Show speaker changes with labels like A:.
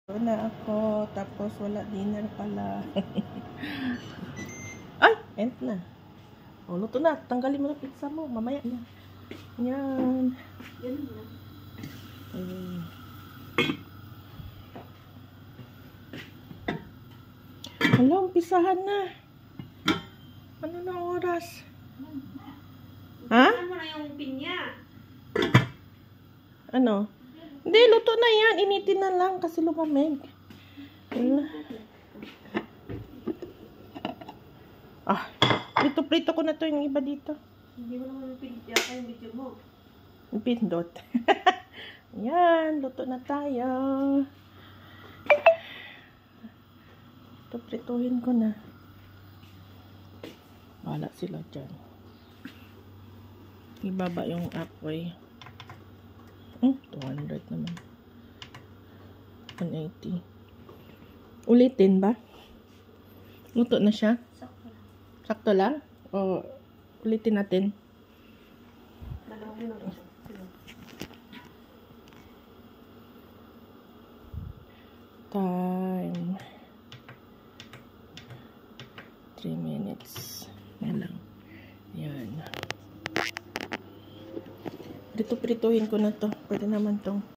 A: Ito na ako, tapos wala dinner pala. Ay, end na. O, luto na. Tanggalin mo na pizza mo. Mamaya na. Yan. Hala, umpisahan na. Ano na oras? Ha?
B: Ano na yung pinya?
A: Ano? Hindi, luto na yan. Initin na lang kasi lumamig. Ah, prito ko na to yung iba dito.
B: Hindi mo naman pinitya yung video mo.
A: Pindot. Yan, luto na tayo. Ito, prituhin ko na. Wala sila dyan. Ibaba yung apoy. 200 naman. 180. Ulitin ba? Luto na siya?
B: Sakto lang.
A: Sakto lang? O ulitin natin? Time. 3 minutes. Yan lang. Yan. Prituhin ko na to. Pwede naman tong